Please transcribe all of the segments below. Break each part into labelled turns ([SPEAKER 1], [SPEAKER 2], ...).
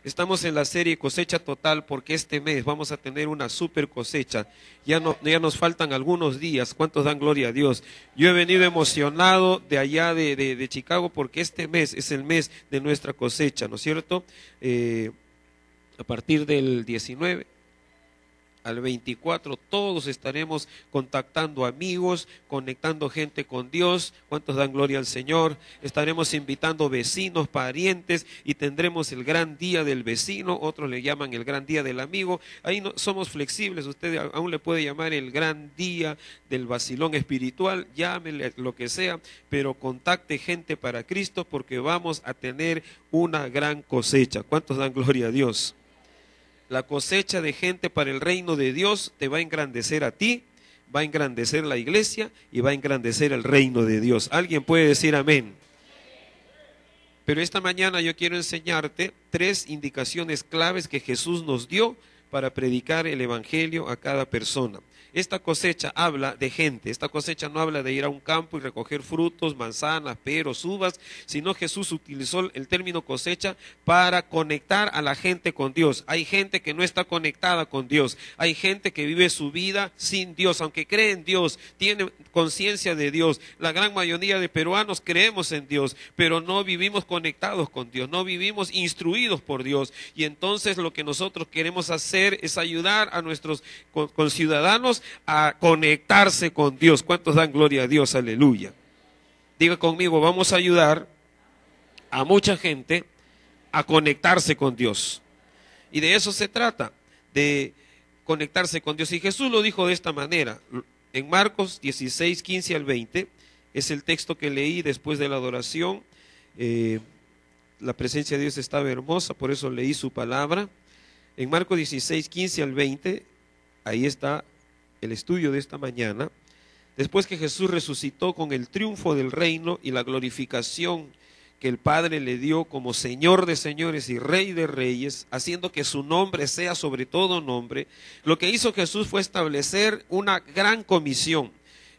[SPEAKER 1] Estamos en la serie Cosecha Total porque este mes vamos a tener una super cosecha. Ya nos faltan algunos días. ¿Cuántos dan gloria a Dios? Yo he venido emocionado de allá de Chicago porque este mes es el mes de nuestra cosecha, ¿no es cierto? A partir del 19 al 24 todos estaremos contactando amigos, conectando gente con Dios. ¿Cuántos dan gloria al Señor? Estaremos invitando vecinos, parientes y tendremos el gran día del vecino, otros le llaman el gran día del amigo. Ahí no, somos flexibles, usted aún le puede llamar el gran día del vacilón espiritual, llámele lo que sea, pero contacte gente para Cristo porque vamos a tener una gran cosecha. ¿Cuántos dan gloria a Dios? La cosecha de gente para el reino de Dios te va a engrandecer a ti, va a engrandecer la iglesia y va a engrandecer el reino de Dios. ¿Alguien puede decir amén? Pero esta mañana yo quiero enseñarte 3 indicaciones claves que Jesús nos dio para predicar el evangelio a cada persona. Esta cosecha habla de gente, esta cosecha no habla de ir a un campo y recoger frutos, manzanas, peros, uvas, sino Jesús utilizó el término cosecha para conectar a la gente con Dios. Hay gente que no está conectada con Dios, hay gente que vive su vida sin Dios, aunque cree en Dios, tiene conciencia de Dios. La gran mayoría de peruanos creemos en Dios, pero no vivimos conectados con Dios, no vivimos instruidos por Dios. Y entonces lo que nosotros queremos hacer es ayudar a nuestros conciudadanos a conectarse con Dios. ¿Cuántos dan gloria a Dios? Aleluya. Diga conmigo, vamos a ayudar a mucha gente a conectarse con Dios. Y de eso se trata, de conectarse con Dios. Y Jesús lo dijo de esta manera, en Marcos 16, 15 al 20, es el texto que leí después de la adoración. La presencia de Dios estaba hermosa, por eso leí su palabra. En Marcos 16, 15 al 20, ahí está el estudio de esta mañana. Después que Jesús resucitó con el triunfo del reino y la glorificación que el Padre le dio como Señor de señores y Rey de reyes, haciendo que su nombre sea sobre todo nombre, lo que hizo Jesús fue establecer una gran comisión.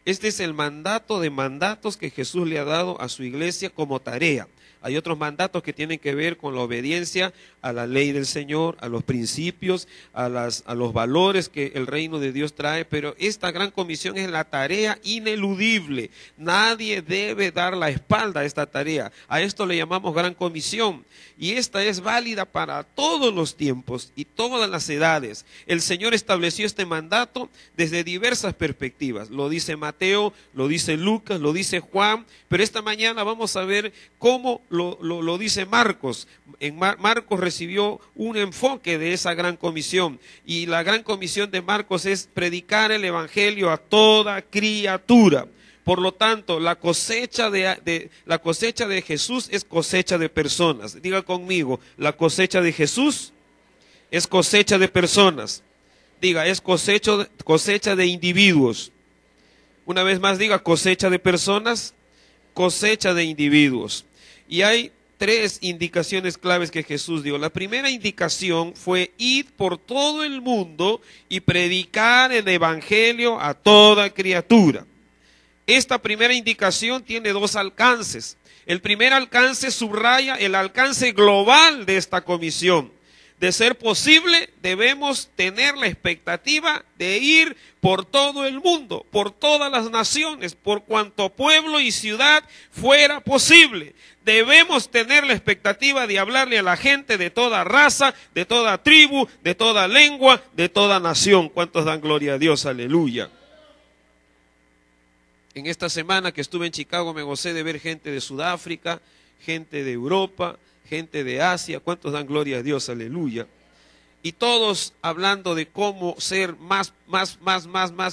[SPEAKER 1] Este es el mandato de mandatos que Jesús le ha dado a su iglesia como tarea. Hay otros mandatos que tienen que ver con la obediencia a la ley del Señor, a los principios, a los valores que el reino de Dios trae, pero esta gran comisión es la tarea ineludible. Nadie debe dar la espalda a esta tarea. A esto le llamamos gran comisión. Y esta es válida para todos los tiempos y todas las edades. El Señor estableció este mandato desde diversas perspectivas. Lo dice Mateo, lo dice Lucas, lo dice Juan, pero esta mañana vamos a ver cómo lo dice Marcos. En Marcos recibió un enfoque de esa gran comisión, y la gran comisión de Marcos es predicar el evangelio a toda criatura. Por lo tanto, la cosecha de Jesús es cosecha de personas. Diga conmigo, la cosecha de Jesús es cosecha de personas. Diga, es cosecha de individuos. Una vez más diga, cosecha de personas, cosecha de individuos. Y hay 3 indicaciones claves que Jesús dio. La primera indicación fue: id por todo el mundo y predicar el evangelio a toda criatura. Esta primera indicación tiene 2 alcances. El primer alcance subraya el alcance global de esta comisión. De ser posible, debemos tener la expectativa de ir por todo el mundo, por todas las naciones, por cuanto pueblo y ciudad fuera posible. Debemos tener la expectativa de hablarle a la gente de toda raza, de toda tribu, de toda lengua, de toda nación. ¿Cuántos dan gloria a Dios? Aleluya. En esta semana que estuve en Chicago me gocé de ver gente de Sudáfrica, gente de Europa, gente de Asia. ¿Cuántos dan gloria a Dios? Aleluya. Y todos hablando de cómo ser más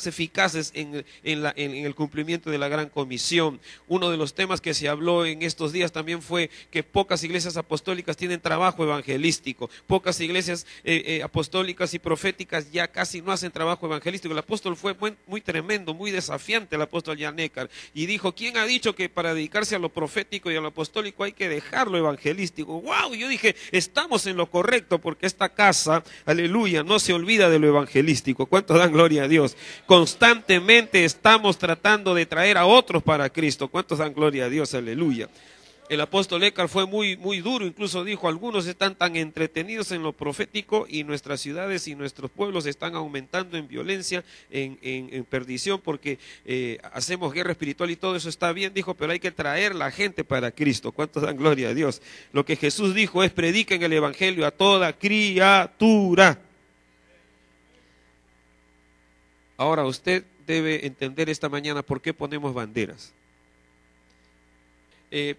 [SPEAKER 1] eficaces en el cumplimiento de la gran comisión. Uno de los temas que se habló en estos días también fue que pocas iglesias apostólicas tienen trabajo evangelístico. Pocas iglesias apostólicas y proféticas ya casi no hacen trabajo evangelístico. El apóstol fue muy tremendo, muy desafiante, el apóstol Jan Eckhardt, y dijo: ¿quién ha dicho que para dedicarse a lo profético y a lo apostólico hay que dejar lo evangelístico? ¡Wow! Yo dije, estamos en lo correcto, porque esta casa, aleluya, no se olvida de lo evangelístico. ¿Cuántos dan gloria a Dios? Constantemente estamos tratando de traer a otros para Cristo. ¿Cuántos dan gloria a Dios? Aleluya. El apóstol Eckhart fue muy duro, incluso dijo, algunos están tan entretenidos en lo profético y nuestras ciudades y nuestros pueblos están aumentando en violencia, en perdición, porque hacemos guerra espiritual y todo eso está bien, dijo, pero hay que traer la gente para Cristo. ¿Cuántos dan gloria a Dios? Lo que Jesús dijo es, prediquen el evangelio a toda criatura. Ahora usted debe entender esta mañana por qué ponemos banderas.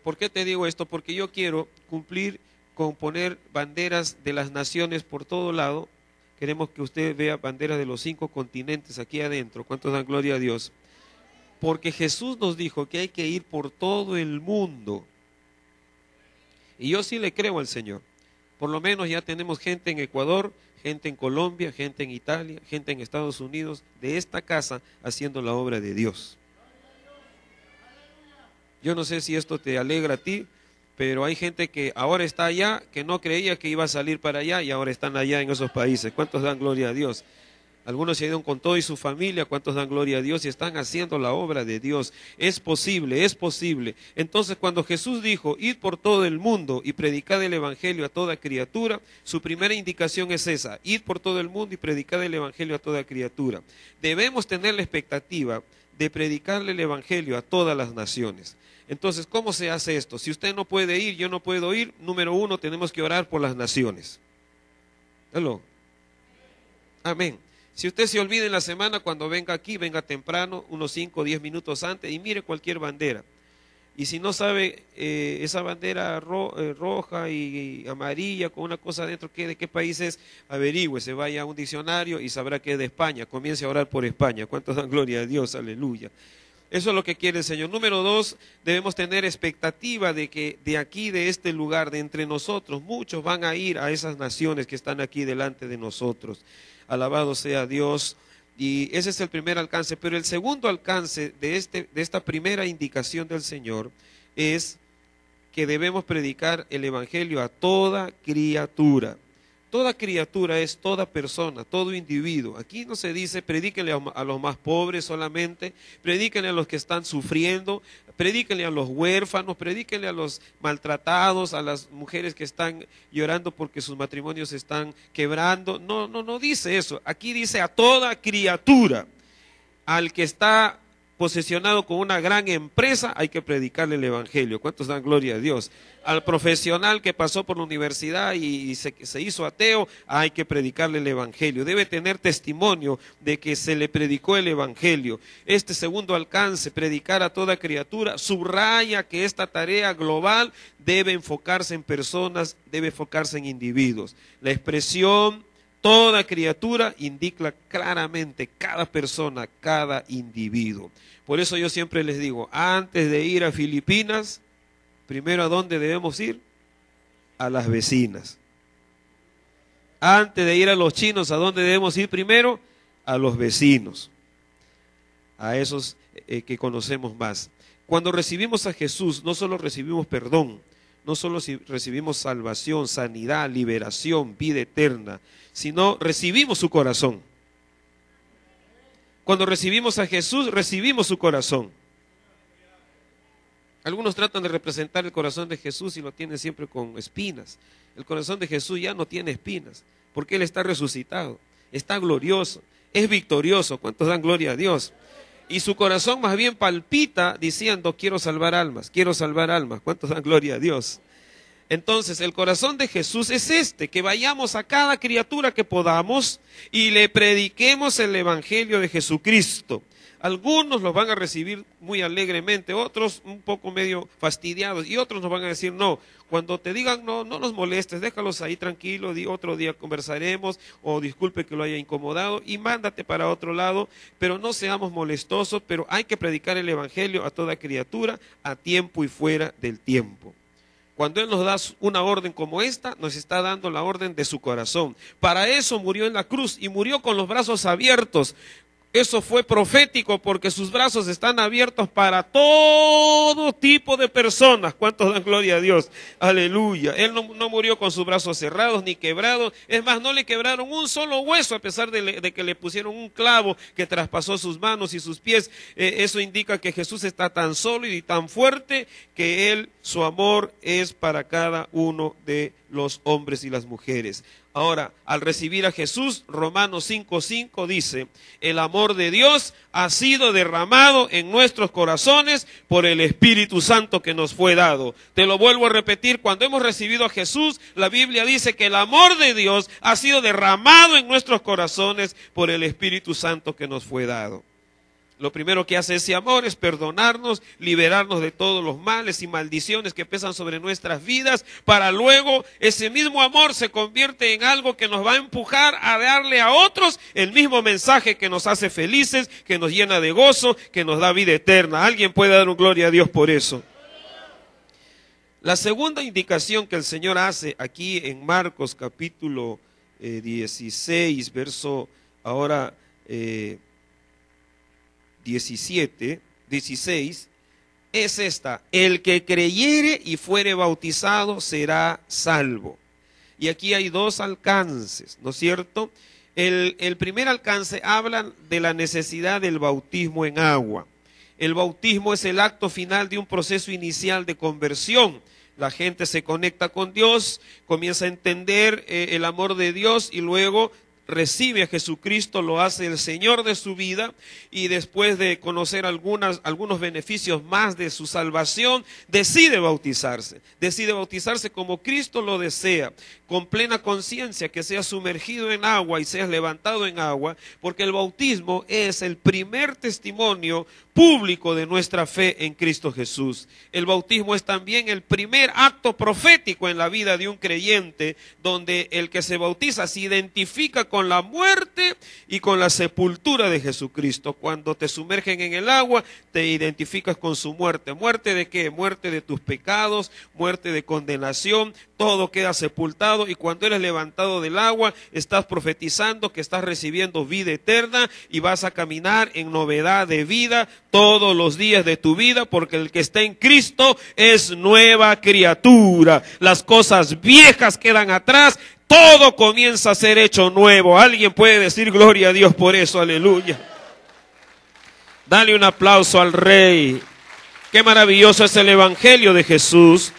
[SPEAKER 1] ¿Por qué te digo esto? Porque yo quiero cumplir con poner banderas de las naciones por todo lado. Queremos que usted vea banderas de los 5 continentes aquí adentro. ¿Cuántos dan gloria a Dios? Porque Jesús nos dijo que hay que ir por todo el mundo. Y yo sí le creo al Señor. Por lo menos ya tenemos gente en Ecuador, gente en Colombia, gente en Italia, gente en Estados Unidos, de esta casa haciendo la obra de Dios. Yo no sé si esto te alegra a ti, pero hay gente que ahora está allá, que no creía que iba a salir para allá y ahora están allá en esos países. ¿Cuántos dan gloria a Dios? Algunos se han ido con todo y su familia. ¿Cuántos dan gloria a Dios? Y están haciendo la obra de Dios. Es posible, es posible. Entonces, cuando Jesús dijo, id por todo el mundo y predicad el evangelio a toda criatura, su primera indicación es esa, id por todo el mundo y predicad el evangelio a toda criatura. Debemos tener la expectativa de predicarle el evangelio a todas las naciones. Entonces, ¿cómo se hace esto? Si usted no puede ir, yo no puedo ir, número 1, tenemos que orar por las naciones. ¿Aló? Amén. Si usted se olvida en la semana, cuando venga aquí, venga temprano, unos 5 o 10 minutos antes, y mire cualquier bandera. Y si no sabe esa bandera roja y amarilla con una cosa adentro, ¿de qué país es? Averigüe, se vaya a un diccionario y sabrá que es de España. Comience a orar por España. ¿Cuántos dan gloria a Dios? Aleluya. Eso es lo que quiere el Señor. Número 2, debemos tener expectativa de que de aquí, de este lugar, de entre nosotros, muchos van a ir a esas naciones que están aquí delante de nosotros. Alabado sea Dios. Y ese es el primer alcance. Pero el segundo alcance de esta primera indicación del Señor es que debemos predicar el evangelio a toda criatura. Toda criatura es toda persona, todo individuo. Aquí no se dice predíquenle a los más pobres solamente, predíquenle a los que están sufriendo, predíquenle a los huérfanos, predíquenle a los maltratados, a las mujeres que están llorando porque sus matrimonios se están quebrando. No dice eso. Aquí dice a toda criatura. Al que está posesionado con una gran empresa, hay que predicarle el evangelio. ¿Cuántos dan gloria a Dios? Al profesional que pasó por la universidad y se hizo ateo, hay que predicarle el evangelio. Debe tener testimonio de que se le predicó el evangelio. Este segundo alcance, predicar a toda criatura, subraya que esta tarea global debe enfocarse en personas, debe enfocarse en individuos. La expresión toda criatura indica claramente cada persona, cada individuo. Por eso yo siempre les digo, antes de ir a Filipinas, primero ¿a dónde debemos ir? A las vecinas. Antes de ir a los chinos, ¿a dónde debemos ir primero? A los vecinos, a esos que conocemos más. Cuando recibimos a Jesús, no solo recibimos perdón, no solo recibimos salvación, sanidad, liberación, vida eterna, sino recibimos su corazón. Cuando recibimos a Jesús, recibimos su corazón. Algunos tratan de representar el corazón de Jesús y lo tienen siempre con espinas. El corazón de Jesús ya no tiene espinas, porque Él está resucitado, está glorioso, es victorioso. ¿Cuántos dan gloria a Dios? Y su corazón más bien palpita diciendo, quiero salvar almas, quiero salvar almas. ¿Cuántos dan gloria a Dios? Entonces, el corazón de Jesús es que vayamos a cada criatura que podamos y le prediquemos el evangelio de Jesucristo. Algunos los van a recibir muy alegremente, otros un poco medio fastidiados y otros nos van a decir no. Cuando te digan no nos molestes, déjalos ahí tranquilos, otro día conversaremos o disculpe que lo haya incomodado y mándate para otro lado, pero no seamos molestosos, pero hay que predicar el evangelio a toda criatura a tiempo y fuera del tiempo. Cuando Él nos da una orden como esta, nos está dando la orden de su corazón. Para eso murió en la cruz y murió con los brazos abiertos. Eso fue profético porque sus brazos están abiertos para todo tipo de personas. ¿Cuántos dan gloria a Dios? Aleluya. Él no murió con sus brazos cerrados ni quebrados. Es más, no le quebraron un solo hueso a pesar de que le pusieron un clavo que traspasó sus manos y sus pies. Eso indica que Jesús está tan sólido y tan fuerte que su amor es para cada uno de los hombres y las mujeres. Ahora, al recibir a Jesús, Romanos 5:5 dice, el amor de Dios ha sido derramado en nuestros corazones por el Espíritu Santo que nos fue dado. Te lo vuelvo a repetir, cuando hemos recibido a Jesús, la Biblia dice que el amor de Dios ha sido derramado en nuestros corazones por el Espíritu Santo que nos fue dado. Lo primero que hace ese amor es perdonarnos, liberarnos de todos los males y maldiciones que pesan sobre nuestras vidas, para luego ese mismo amor se convierte en algo que nos va a empujar a darle a otros el mismo mensaje que nos hace felices, que nos llena de gozo, que nos da vida eterna. ¿Alguien puede dar un gloria a Dios por eso? La segunda indicación que el Señor hace aquí en Marcos capítulo 16, verso ahora 16, es esta: el que creyere y fuere bautizado será salvo. Y aquí hay dos alcances, ¿no es cierto? El primer alcance habla de la necesidad del bautismo en agua. El bautismo es el acto final de un proceso inicial de conversión. La gente se conecta con Dios, comienza a entender el amor de Dios y luego recibe a Jesucristo, lo hace el Señor de su vida, y después de conocer algunos beneficios más de su salvación, decide bautizarse como Cristo lo desea, con plena conciencia, que seas sumergido en agua y seas levantado en agua, porque el bautismo es el primer testimonio público de nuestra fe en Cristo Jesús. El bautismo es también el primer acto profético en la vida de un creyente, donde el que se bautiza se identifica con la muerte y con la sepultura de Jesucristo. Cuando te sumergen en el agua, te identificas con su muerte. ¿Muerte de qué? Muerte de tus pecados, muerte de condenación, todo queda sepultado, y cuando eres levantado del agua, estás profetizando que estás recibiendo vida eterna y vas a caminar en novedad de vida todos los días de tu vida, porque el que está en Cristo es nueva criatura. Las cosas viejas quedan atrás, todo comienza a ser hecho nuevo. Alguien puede decir gloria a Dios por eso, aleluya. Dale un aplauso al Rey. Qué maravilloso es el Evangelio de Jesús.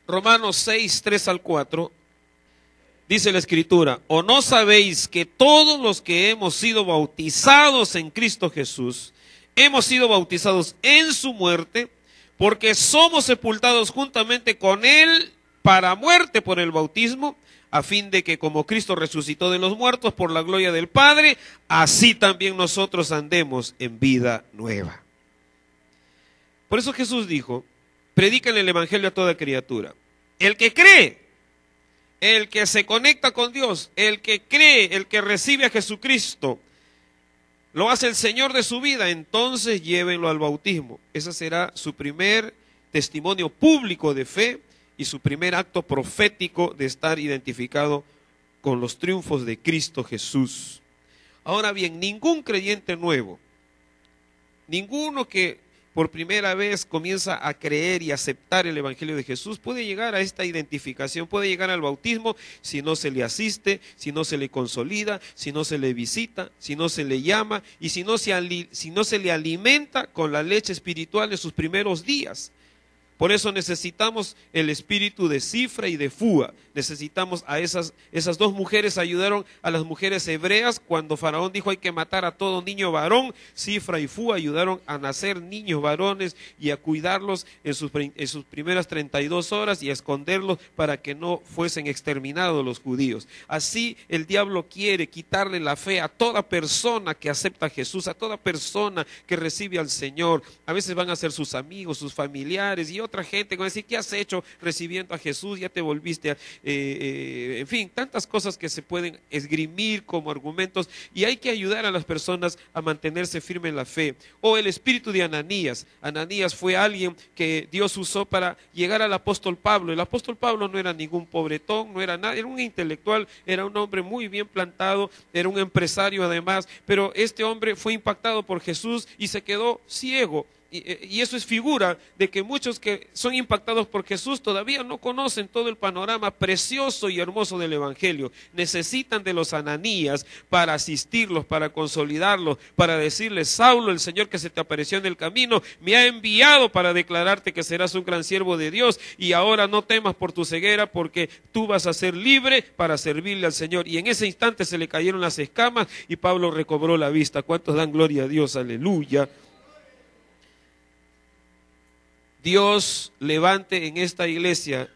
[SPEAKER 1] Romanos 6, 3 al 4, dice la Escritura: ¿o no sabéis que todos los que hemos sido bautizados en Cristo Jesús, hemos sido bautizados en su muerte? Porque somos sepultados juntamente con Él para muerte por el bautismo, a fin de que como Cristo resucitó de los muertos por la gloria del Padre, así también nosotros andemos en vida nueva. Por eso Jesús dijo: predican el Evangelio a toda criatura. El que cree, el que se conecta con Dios, el que cree, el que recibe a Jesucristo, lo hace el Señor de su vida, entonces llévenlo al bautismo. Ese será su primer testimonio público de fe y su primer acto profético de estar identificado con los triunfos de Cristo Jesús. Ahora bien, ningún creyente nuevo, ninguno que por primera vez comienza a creer y aceptar el Evangelio de Jesús, puede llegar a esta identificación, puede llegar al bautismo si no se le asiste, si no se le consolida, si no se le visita, si no se le llama y si no se le alimenta con la leche espiritual de sus primeros días. Por eso necesitamos el espíritu de Cifra y de Fúa. Necesitamos a esas dos mujeres. Ayudaron a las mujeres hebreas cuando Faraón dijo hay que matar a todo niño varón. Cifra y Fúa ayudaron a nacer niños varones y a cuidarlos en sus primeras 32 horas y a esconderlos para que no fuesen exterminados los judíos. Así el diablo quiere quitarle la fe a toda persona que acepta a Jesús, a toda persona que recibe al Señor. A veces van a ser sus amigos, sus familiares y otras otra gente, van a decir, ¿qué has hecho recibiendo a Jesús? Ya te volviste, en fin, tantas cosas que se pueden esgrimir como argumentos, y hay que ayudar a las personas a mantenerse firmes en la fe. O el espíritu de Ananías. Ananías fue alguien que Dios usó para llegar al apóstol Pablo. El apóstol Pablo no era ningún pobretón, no era nada, era un intelectual, era un hombre muy bien plantado, era un empresario además, pero este hombre fue impactado por Jesús y se quedó ciego. Y eso es figura de que muchos que son impactados por Jesús todavía no conocen todo el panorama precioso y hermoso del Evangelio. Necesitan de los Ananías para asistirlos, para consolidarlos, para decirles, Saulo, el Señor que se te apareció en el camino, me ha enviado para declararte que serás un gran siervo de Dios, y ahora no temas por tu ceguera, porque tú vas a ser libre para servirle al Señor. Y en ese instante se le cayeron las escamas y Pablo recobró la vista. ¿Cuántos dan gloria a Dios? Aleluya. Dios levante en esta iglesia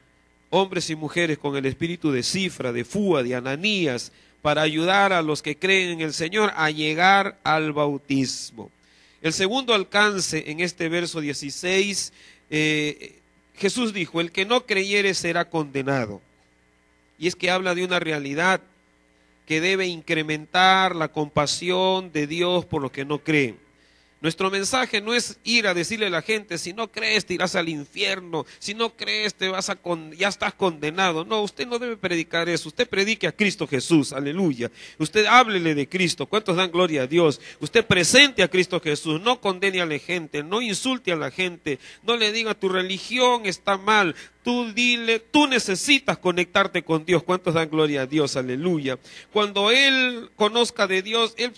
[SPEAKER 1] hombres y mujeres con el espíritu de Cifra, de Fúa, de Ananías, para ayudar a los que creen en el Señor a llegar al bautismo. El segundo alcance en este verso 16, Jesús dijo, el que no creyere será condenado. Y es que habla de una realidad que debe incrementar la compasión de Dios por los que no creen. Nuestro mensaje no es ir a decirle a la gente, si no crees te irás al infierno, si no crees ya estás condenado. No, usted no debe predicar eso, usted predique a Cristo Jesús, aleluya. Usted háblele de Cristo, ¿cuántos dan gloria a Dios? Usted presente a Cristo Jesús, no condene a la gente, no insulte a la gente, no le diga tu religión está mal. Tú dile, tú necesitas conectarte con Dios, ¿cuántos dan gloria a Dios? Aleluya. Cuando él conozca de Dios, él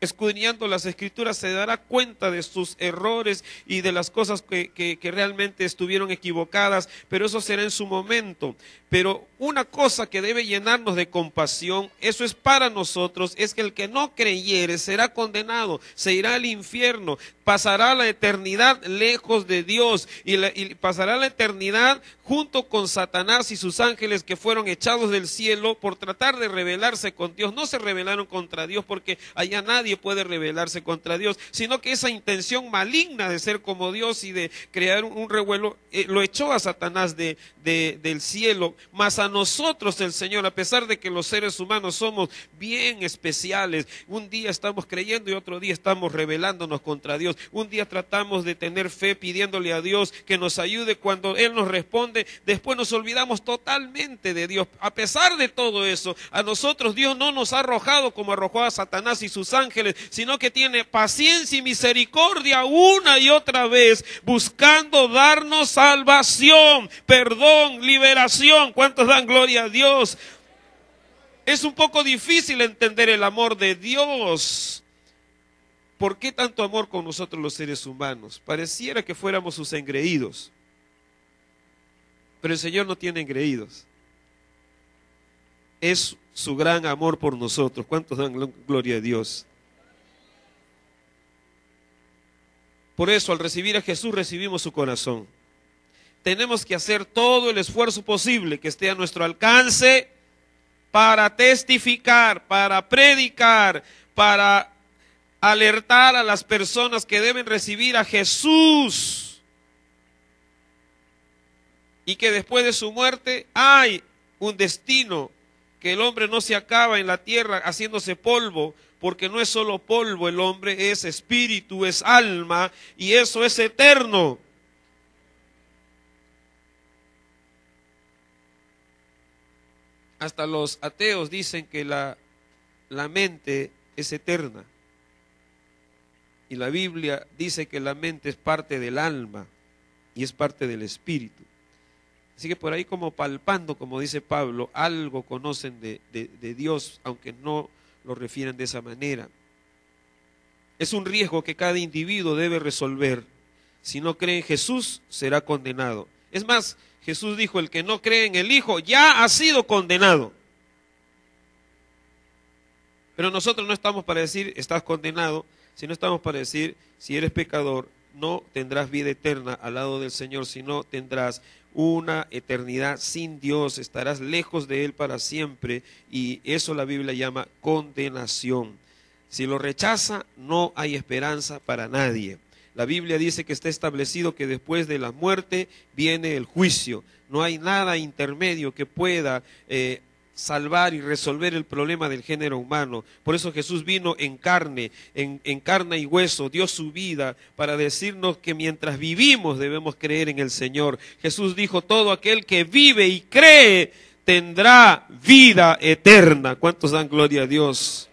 [SPEAKER 1] escudriñando las Escrituras se dará cuenta de sus errores y de las cosas que realmente estuvieron equivocadas, pero eso será en su momento. Pero una cosa que debe llenarnos de compasión, eso es para nosotros, es que el que no creyere será condenado, se irá al infierno, pasará la eternidad lejos de Dios y pasará la eternidad junto con Satanás y sus ángeles que fueron echados del cielo por tratar de rebelarse con Dios. No se rebelaron contra Dios porque allá nadie puede rebelarse contra Dios, sino que esa intención maligna de ser como Dios y de crear un revuelo, lo echó a Satanás del cielo. Mas a nosotros el Señor, a pesar de que los seres humanos somos bien especiales, un día estamos creyendo y otro día estamos rebelándonos contra Dios. Un día tratamos de tener fe pidiéndole a Dios que nos ayude, cuando Él nos responde, después nos olvidamos totalmente de Dios. A pesar de todo eso, a nosotros Dios no nos ha arrojado como arrojó a Satanás y sus ángeles, sino que tiene paciencia y misericordia una y otra vez, buscando darnos salvación, perdón, liberación. ¿Cuántos dan gloria a Dios? Es un poco difícil entender el amor de Dios. ¿Por qué tanto amor con nosotros los seres humanos? Pareciera que fuéramos sus engreídos, pero el Señor no tiene engreídos. Es su gran amor por nosotros. ¿Cuántos dan gloria a Dios? Por eso, al recibir a Jesús, recibimos su corazón. Tenemos que hacer todo el esfuerzo posible que esté a nuestro alcance para testificar, para predicar, para alertar a las personas que deben recibir a Jesús y que después de su muerte hay un destino, que el hombre no se acaba en la tierra haciéndose polvo, porque no es solo polvo, el hombre es espíritu, es alma, y eso es eterno. Hasta los ateos dicen que la mente es eterna. Y la Biblia dice que la mente es parte del alma y es parte del espíritu. Así que por ahí, como palpando, como dice Pablo, algo conocen de Dios, aunque no lo refieren de esa manera. Es un riesgo que cada individuo debe resolver. Si no cree en Jesús, será condenado. Es más, Jesús dijo, el que no cree en el Hijo ya ha sido condenado. Pero nosotros no estamos para decir, estás condenado, sino estamos para decir, si eres pecador, no tendrás vida eterna al lado del Señor, sino tendrás una eternidad sin Dios, estarás lejos de Él para siempre, y eso la Biblia llama condenación. Si lo rechaza, no hay esperanza para nadie. La Biblia dice que está establecido que después de la muerte viene el juicio. No hay nada intermedio que pueda salvar y resolver el problema del género humano. Por eso Jesús vino en carne y hueso, dio su vida para decirnos que mientras vivimos debemos creer en el Señor. Jesús dijo, todo aquel que vive y cree tendrá vida eterna. ¿Cuántos dan gloria a Dios?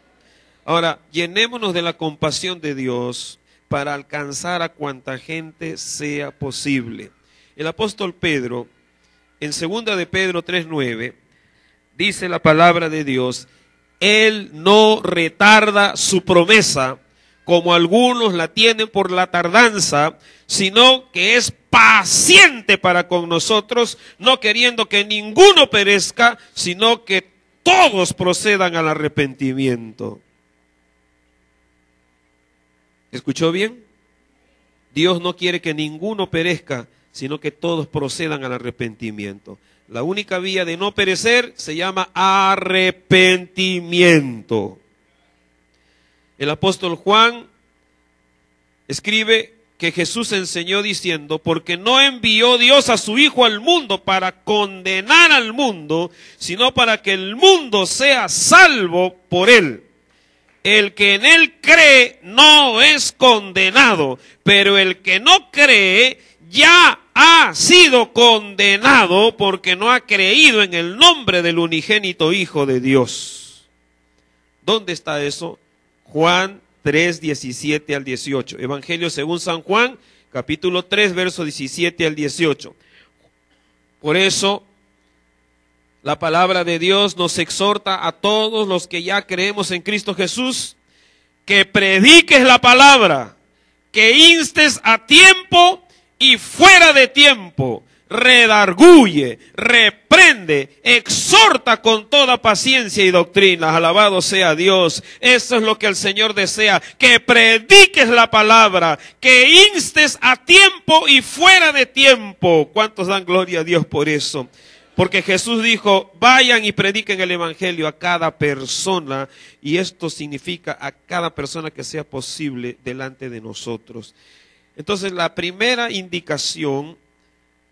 [SPEAKER 1] Ahora, llenémonos de la compasión de Dios para alcanzar a cuanta gente sea posible. El apóstol Pedro, en 2 de Pedro 3:9, dice la palabra de Dios, Él no retarda su promesa, como algunos la tienen por la tardanza, sino que es paciente para con nosotros, no queriendo que ninguno perezca, sino que todos procedan al arrepentimiento. ¿Escuchó bien? Dios no quiere que ninguno perezca, sino que todos procedan al arrepentimiento. La única vía de no perecer se llama arrepentimiento. El apóstol Juan escribe que Jesús enseñó diciendo, porque no envió Dios a su Hijo al mundo para condenar al mundo, sino para que el mundo sea salvo por él. El que en él cree no es condenado, pero el que no cree ya ha sido condenado porque no ha creído en el nombre del unigénito Hijo de Dios. ¿Dónde está eso? Juan 3, 17 al 18. Evangelio según San Juan, capítulo 3, verso 17 al 18. Por eso, la palabra de Dios nos exhorta a todos los que ya creemos en Cristo Jesús, que prediques la palabra, que instes a tiempo y fuera de tiempo, redarguye, reprende, exhorta con toda paciencia y doctrina. Alabado sea Dios. Eso es lo que el Señor desea, que prediques la palabra, que instes a tiempo y fuera de tiempo. ¿Cuántos dan gloria a Dios por eso? Porque Jesús dijo, vayan y prediquen el evangelio a cada persona, y esto significa a cada persona que sea posible delante de nosotros. Entonces, la primera indicación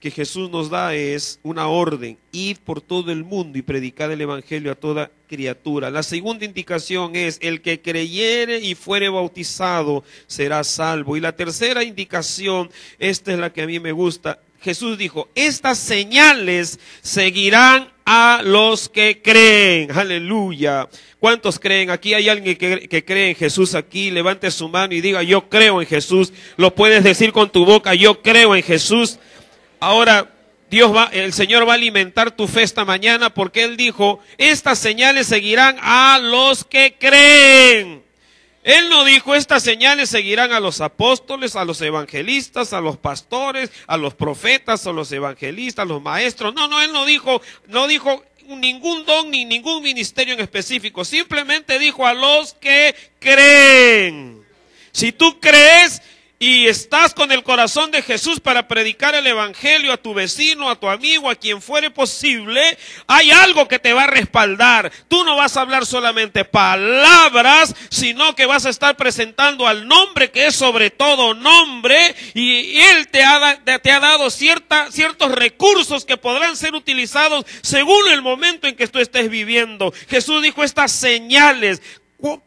[SPEAKER 1] que Jesús nos da es una orden, ir por todo el mundo y predicar el evangelio a toda criatura. La segunda indicación es, el que creyere y fuere bautizado será salvo. Y la tercera indicación, esta es la que a mí me gusta, Jesús dijo, estas señales seguirán a los que creen. Aleluya. ¿Cuántos creen? Aquí hay alguien que cree en Jesús aquí. Levante su mano y diga, yo creo en Jesús. Lo puedes decir con tu boca, yo creo en Jesús. Ahora, el Señor va a alimentar tu fe esta mañana porque Él dijo, estas señales seguirán a los que creen. Él no dijo, estas señales seguirán a los apóstoles, a los evangelistas, a los pastores, a los profetas, a los evangelistas, a los maestros. No, Él no dijo ningún don ni ningún ministerio en específico. Simplemente dijo a los que creen. Si tú crees y estás con el corazón de Jesús para predicar el evangelio a tu vecino, a tu amigo, a quien fuere posible, hay algo que te va a respaldar. Tú no vas a hablar solamente palabras, sino que vas a estar presentando al nombre que es sobre todo nombre, y Él te ha dado ciertos recursos que podrán ser utilizados según el momento en que tú estés viviendo. Jesús dijo estas señales.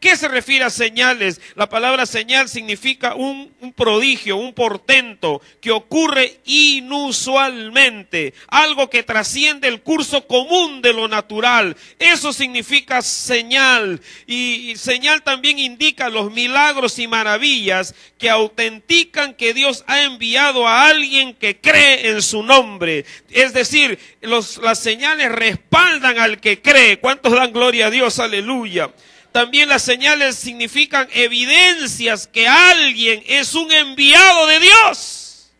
[SPEAKER 1] ¿Qué se refiere a señales? La palabra señal significa un prodigio, un portento que ocurre inusualmente, algo que trasciende el curso común de lo natural. Eso significa señal. Y señal también indica los milagros y maravillas que autentican que Dios ha enviado a alguien que cree en su nombre. Es decir, las señales respaldan al que cree. ¿Cuántos dan gloria a Dios? Aleluya. También las señales significan evidencias que alguien es un enviado de Dios.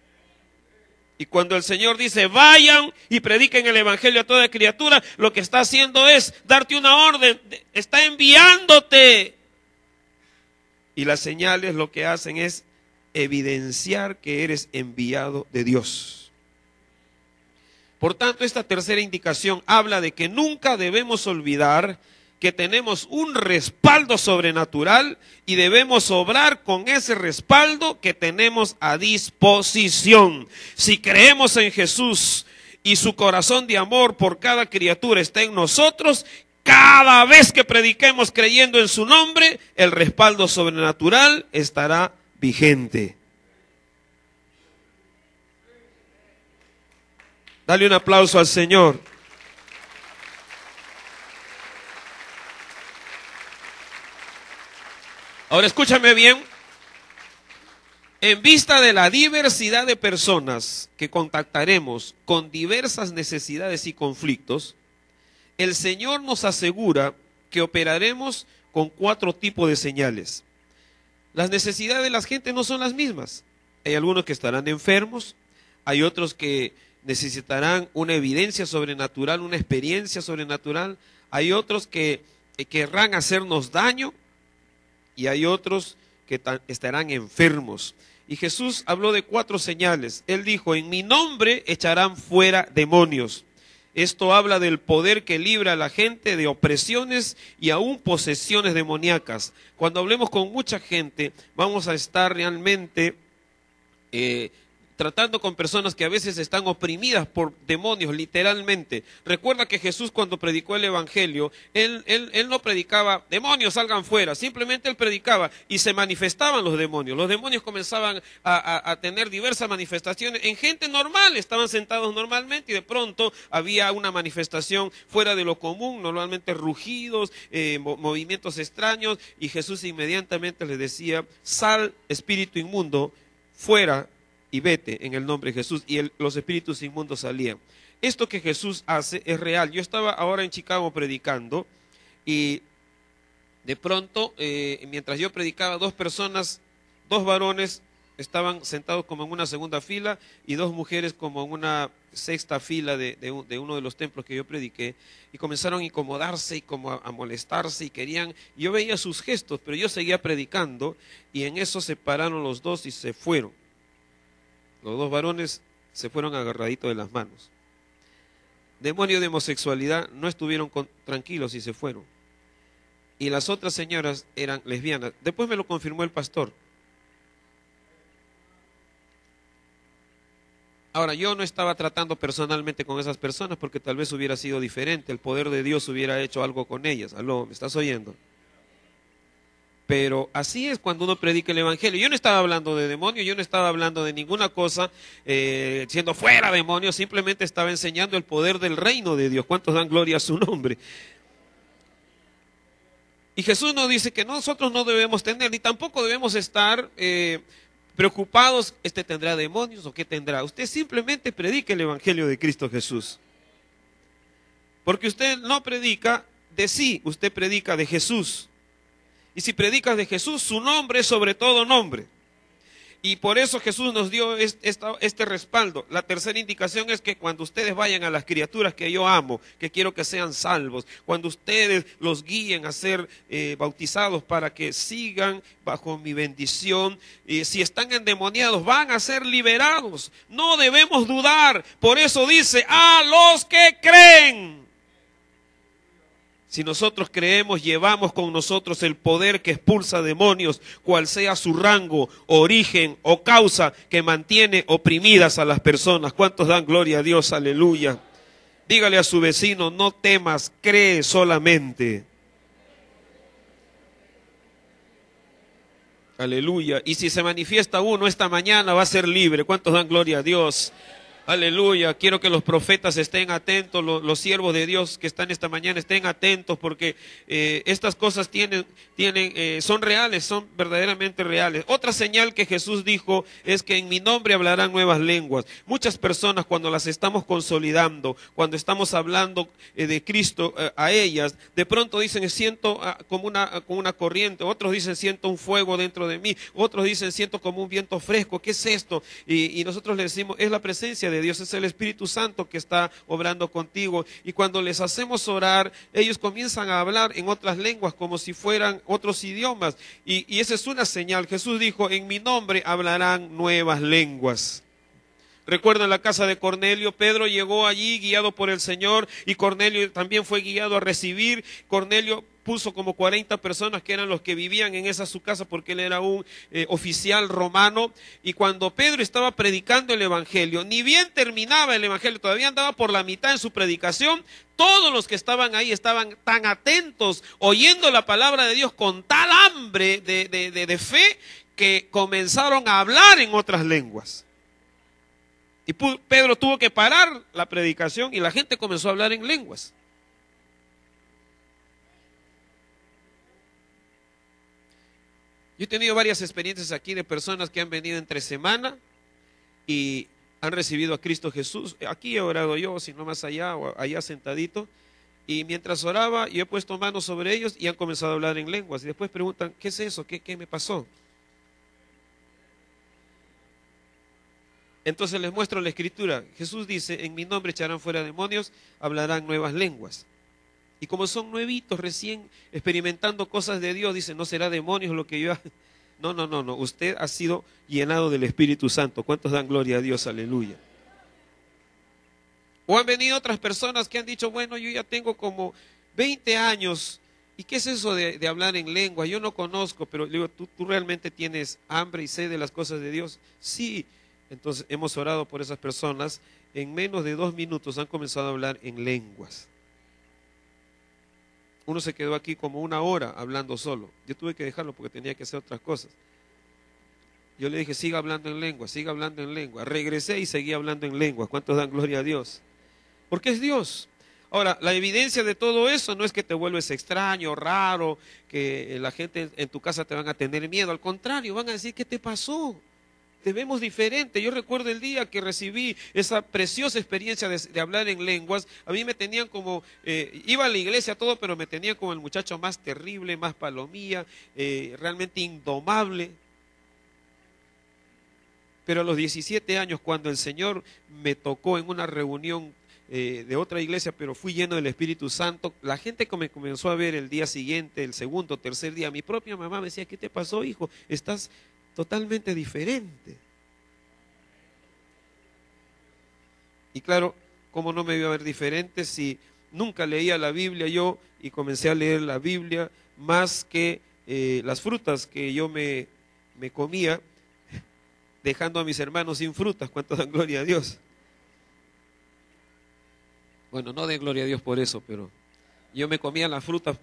[SPEAKER 1] Y cuando el Señor dice, vayan y prediquen el evangelio a toda criatura, lo que está haciendo es darte una orden, está enviándote. Y las señales lo que hacen es evidenciar que eres enviado de Dios. Por tanto, esta tercera indicación habla de que nunca debemos olvidar que tenemos un respaldo sobrenatural y debemos obrar con ese respaldo que tenemos a disposición. Si creemos en Jesús y su corazón de amor por cada criatura está en nosotros, cada vez que prediquemos creyendo en su nombre, el respaldo sobrenatural estará vigente. Dale un aplauso al Señor. Ahora escúchame bien. En vista de la diversidad de personas que contactaremos con diversas necesidades y conflictos, el Señor nos asegura que operaremos con 4 tipos de señales. Las necesidades de la gente no son las mismas. Hay algunos que estarán enfermos, hay otros que necesitarán una evidencia sobrenatural, una experiencia sobrenatural, hay otros que querrán hacernos daño y hay otros que estarán enfermos. Y Jesús habló de 4 señales. Él dijo, en mi nombre echarán fuera demonios. Esto habla del poder que libra a la gente de opresiones y aún posesiones demoníacas. Cuando hablemos con mucha gente, vamos a estar realmente tratando con personas que a veces están oprimidas por demonios, literalmente. Recuerda que Jesús, cuando predicó el Evangelio, él no predicaba, demonios salgan fuera, simplemente él predicaba y se manifestaban los demonios. Los demonios comenzaban a tener diversas manifestaciones en gente normal, estaban sentados normalmente y de pronto había una manifestación fuera de lo común, normalmente rugidos, movimientos extraños, y Jesús inmediatamente les decía, sal espíritu inmundo, fuera y vete en el nombre de Jesús, y los espíritus inmundos salían. Esto que Jesús hace es real. Yo estaba ahora en Chicago predicando y de pronto, mientras yo predicaba, 2 personas, 2 varones estaban sentados como en una segunda fila y 2 mujeres como en una sexta fila de uno de los templos que yo prediqué, y comenzaron a incomodarse y como a molestarse y querían, yo veía sus gestos, pero yo seguía predicando y en eso se pararon los 2 y se fueron. Los 2 varones se fueron agarraditos de las manos. Demonios de homosexualidad no estuvieron tranquilos y se fueron. Y las otras señoras eran lesbianas. Después me lo confirmó el pastor. Ahora, yo no estaba tratando personalmente con esas personas porque tal vez hubiera sido diferente. El poder de Dios hubiera hecho algo con ellas. ¿Aló? ¿Me estás oyendo? Pero así es cuando uno predica el Evangelio. Yo no estaba hablando de demonios, yo no estaba hablando de ninguna cosa siendo fuera demonios, simplemente estaba enseñando el poder del reino de Dios. ¿Cuántos dan gloria a su nombre? Y Jesús nos dice que nosotros no debemos tener, ni tampoco debemos estar preocupados, este tendrá demonios o qué tendrá. Usted simplemente predique el Evangelio de Cristo Jesús. Porque usted no predica de sí, usted predica de Jesús. Y si predicas de Jesús, su nombre es sobre todo nombre. Y por eso Jesús nos dio este respaldo. La tercera indicación es que cuando ustedes vayan a las criaturas que yo amo, que quiero que sean salvos, cuando ustedes los guíen a ser bautizados para que sigan bajo mi bendición, si están endemoniados, van a ser liberados. No debemos dudar. Por eso dice, a los que creen. Si nosotros creemos, llevamos con nosotros el poder que expulsa demonios, cual sea su rango, origen o causa que mantiene oprimidas a las personas. ¿Cuántos dan gloria a Dios? Aleluya. Dígale a su vecino, no temas, cree solamente. Aleluya. Y si se manifiesta uno esta mañana, va a ser libre. ¿Cuántos dan gloria a Dios? Aleluya, quiero que los profetas estén atentos, los siervos de Dios que están esta mañana estén atentos porque estas cosas son reales, son verdaderamente reales. Otra señal que Jesús dijo es que en mi nombre hablarán nuevas lenguas. Muchas personas cuando las estamos consolidando, cuando estamos hablando de Cristo a ellas, de pronto dicen siento como una corriente, otros dicen siento un fuego dentro de mí, otros dicen siento como un viento fresco. ¿Qué es esto? Y nosotros les decimos, es la presencia de Dios, es el Espíritu Santo que está obrando contigo. Y cuando les hacemos orar, ellos comienzan a hablar en otras lenguas como si fueran otros idiomas. Y esa es una señal. Jesús dijo, en mi nombre hablarán nuevas lenguas. Recuerdan la casa de Cornelio. Pedro llegó allí guiado por el Señor y Cornelio también fue guiado a recibir. Cornelio puso como 40 personas que eran los que vivían en esa su casa porque él era un oficial romano. Y cuando Pedro estaba predicando el evangelio, ni bien terminaba el evangelio, todavía andaba por la mitad en su predicación, todos los que estaban ahí estaban tan atentos, oyendo la palabra de Dios con tal hambre de fe, que comenzaron a hablar en otras lenguas. Y Pedro tuvo que parar la predicación y la gente comenzó a hablar en lenguas. Yo he tenido varias experiencias aquí de personas que han venido entre semana y han recibido a Cristo Jesús. Aquí he orado yo, si no más allá o allá sentadito. Y mientras oraba, yo he puesto manos sobre ellos y han comenzado a hablar en lenguas. Y después preguntan, ¿qué es eso? ¿Qué me pasó? Entonces les muestro la escritura. Jesús dice, en mi nombre echarán fuera demonios, hablarán nuevas lenguas. Y como son nuevitos, recién experimentando cosas de Dios, dicen, no será demonios lo que yo... No, usted ha sido llenado del Espíritu Santo. ¿Cuántos dan gloria a Dios? Aleluya. O han venido otras personas que han dicho, bueno, yo ya tengo como 20 años, ¿y qué es eso de hablar en lengua? Yo no conozco, pero le digo, ¿tú realmente tienes hambre y sed de las cosas de Dios? Sí. Entonces hemos orado por esas personas. En menos de 2 minutos han comenzado a hablar en lenguas. Uno se quedó aquí como 1 hora hablando solo. Yo tuve que dejarlo porque tenía que hacer otras cosas. Yo le dije, siga hablando en lengua, siga hablando en lengua. Regresé y seguí hablando en lengua. ¿Cuántos dan gloria a Dios? Porque es Dios. Ahora, la evidencia de todo eso no es que te vuelves extraño, raro, que la gente en tu casa te van a tener miedo. Al contrario, van a decir, ¿qué te pasó? Te vemos diferente. Yo recuerdo el día que recibí esa preciosa experiencia de hablar en lenguas. A mí me tenían como, iba a la iglesia todo, pero me tenían como el muchacho más terrible, más palomía, realmente indomable. Pero a los 17 años, cuando el Señor me tocó en una reunión de otra iglesia, pero fui lleno del Espíritu Santo, la gente que me comenzó a ver el día siguiente, el segundo, tercer día, mi propia mamá me decía, ¿qué te pasó, hijo? Estás totalmente diferente. Y claro, ¿cómo no me iba a ver diferente si nunca leía la Biblia yo y comencé a leer la Biblia más que las frutas que yo me comía, dejando a mis hermanos sin frutas? ¿Cuántos dan gloria a Dios? Bueno, no den gloria a Dios por eso, pero yo me comía las frutas.